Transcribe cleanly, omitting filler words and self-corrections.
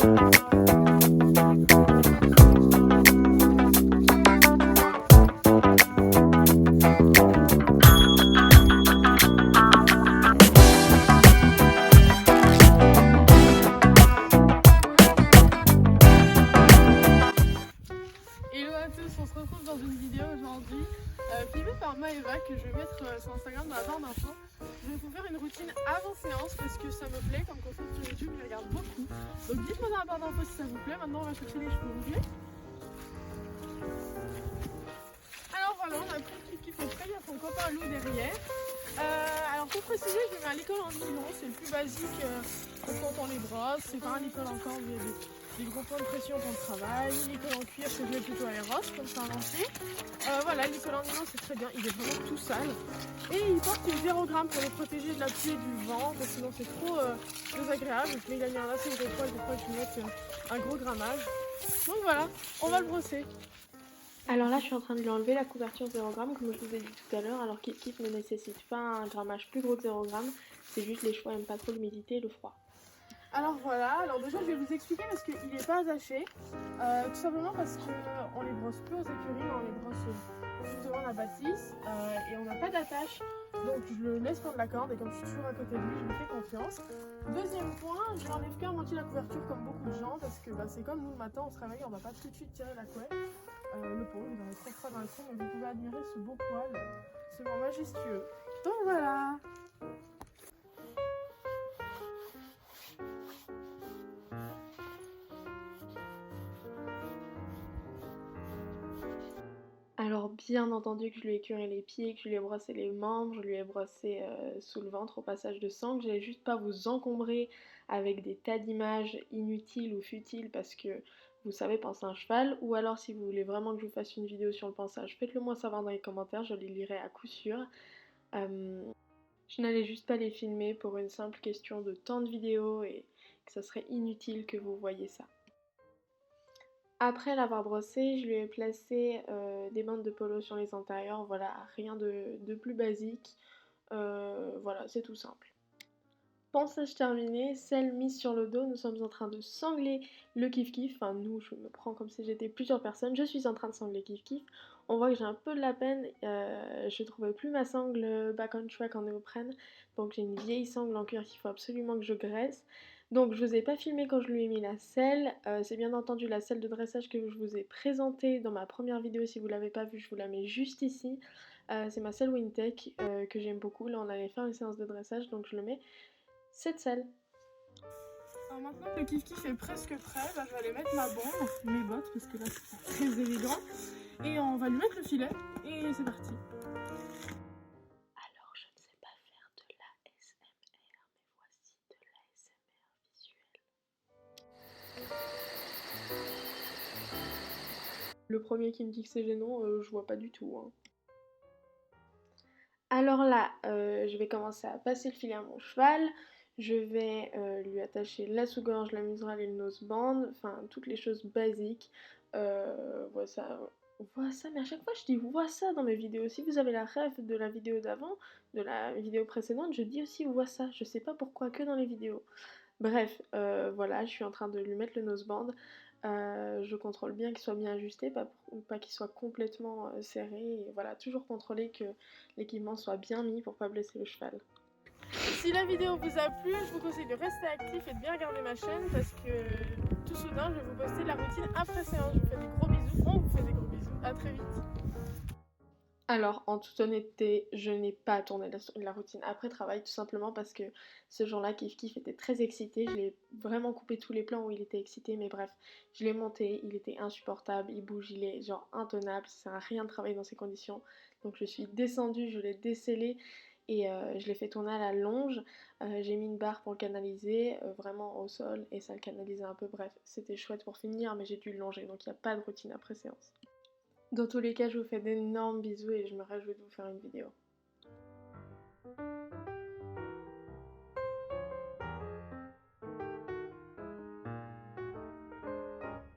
Hello à tous, on se retrouve dans une vidéo aujourd'hui filmée par Maëva que je vais mettre sur Instagram dans la barre d'infos. Je vais vous faire une routine avant séance parce que ça me plaît, comme concept sur YouTube, je regarde beaucoup. Donc dites-moi dans la barre d'infos si ça vous plaît. Maintenant on va chercher les cheveux rougés. Alors voilà, on a pris le qui fait très bien son copain Lou derrière. Alors pour préciser, je vais mettre l'école en nylon, c'est le plus basique quand on les brosse. C'est pas un licol encore, mais des gros points de pression quand on travaille. L'école en cuir, que je mets plutôt à l'éros, comme ça en entier. Voilà, l'école en nylon, c'est très bien, il est vraiment tout sale. Et il porte 0 g pour les protéger de la pluie et du vent, parce que sinon c'est trop désagréable. Mais il a mis un assez gros poil, pourquoi je vais mettre un gros grammage. Donc voilà, on va le brosser. Alors là, je suis en train de lui enlever la couverture 0 g, comme je vous ai dit tout à l'heure, alors Kif ne nécessite pas un grammage plus gros que 0 g, c'est juste les chevaux n'aiment pas trop l'humidité et le froid. Alors voilà, alors déjà je vais vous expliquer parce qu'il n'est pas attaché, tout simplement parce qu'on les brosse plus aux écuries, on les brosse juste devant la bâtisse et on n'a pas d'attache, donc je le laisse prendre la corde et comme je suis toujours à côté de lui, je lui fais confiance. Deuxième point, je n'enlève qu'à moitié la couverture comme beaucoup de gens parce que c'est comme nous le matin, on se réveille, on ne va pas tout de suite tirer la couette. Le pauvre, il est très froid dans le trou, mais vous pouvez admirer ce beau poil, c'est vraiment majestueux. Donc voilà. Alors bien entendu que je lui ai curé les pieds, que je lui ai brossé les membres, je lui ai brossé sous le ventre au passage de sang, que j'allais juste pas vous encombrer avec des tas d'images inutiles ou futiles parce que vous savez penser un cheval, ou alors si vous voulez vraiment que je vous fasse une vidéo sur le pensage, faites-le moi savoir dans les commentaires, je les lirai à coup sûr. Je n'allais juste pas les filmer pour une simple question de temps de vidéo et que ça serait inutile que vous voyiez ça. Après l'avoir brossé, je lui ai placé des bandes de polo sur les antérieurs, voilà, rien de plus basique, voilà, c'est tout simple. Ponçage terminé, selle mise sur le dos, nous sommes en train de sangler le kiff-kiff, enfin nous, je me prends comme si j'étais plusieurs personnes, je suis en train de sangler kiff-kiff, on voit que j'ai un peu de la peine, je trouvais plus ma sangle back on track en néoprène, donc j'ai une vieille sangle en cuir qu'il faut absolument que je graisse. Donc je vous ai pas filmé quand je lui ai mis la selle, c'est bien entendu la selle de dressage que je vous ai présentée dans ma première vidéo, si vous l'avez pas vue je vous la mets juste ici. C'est ma selle Wintech que j'aime beaucoup, là on allait faire une séance de dressage donc je le mets cette selle. Alors maintenant que le kiff-kiff est presque prêt, je vais aller mettre ma bombe, mes bottes parce que là c'est très élégant, et on va lui mettre le filet et c'est parti. Alors je ne sais pas faire de l'ASMR, mais voici de l'ASMR visuel. Le premier qui me dit que c'est gênant, je vois pas du tout. Hein. Alors là, je vais commencer à passer le filet à mon cheval. Je vais lui attacher la sous-gorge, la muserolle et le noseband, enfin toutes les choses basiques. Voilà ça, mais à chaque fois je dis vois ça dans mes vidéos. Si vous avez la ref de la vidéo d'avant, de la vidéo précédente, je dis aussi vois ça. Je sais pas pourquoi que dans les vidéos. Bref, voilà, je suis en train de lui mettre le noseband. Je contrôle bien qu'il soit bien ajusté, pas qu'il soit complètement serré. Et voilà, toujours contrôler que l'équipement soit bien mis pour pas blesser le cheval. Si la vidéo vous a plu, je vous conseille de rester actif et de bien regarder ma chaîne parce que tout soudain je vais vous poster la routine après séance. Je vous fais des gros bisous, on vous fait des gros bisous, à très vite. Alors, en toute honnêteté, je n'ai pas tourné la routine après travail, tout simplement parce que ce jour-là, Kif était très excité. Je l'ai vraiment coupé tous les plans où il était excité, mais bref, je l'ai monté, il était insupportable, il bouge, il est genre intenable, ça sert à rien de travailler dans ces conditions. Donc je suis descendue, je l'ai décellé et je l'ai fait tourner à la longe. J'ai mis une barre pour le canaliser, vraiment au sol, et ça le canalisait un peu. Bref, c'était chouette pour finir, mais j'ai dû le longer, donc il n'y a pas de routine après séance. Dans tous les cas, je vous fais d'énormes bisous et je me réjouis de vous faire une vidéo.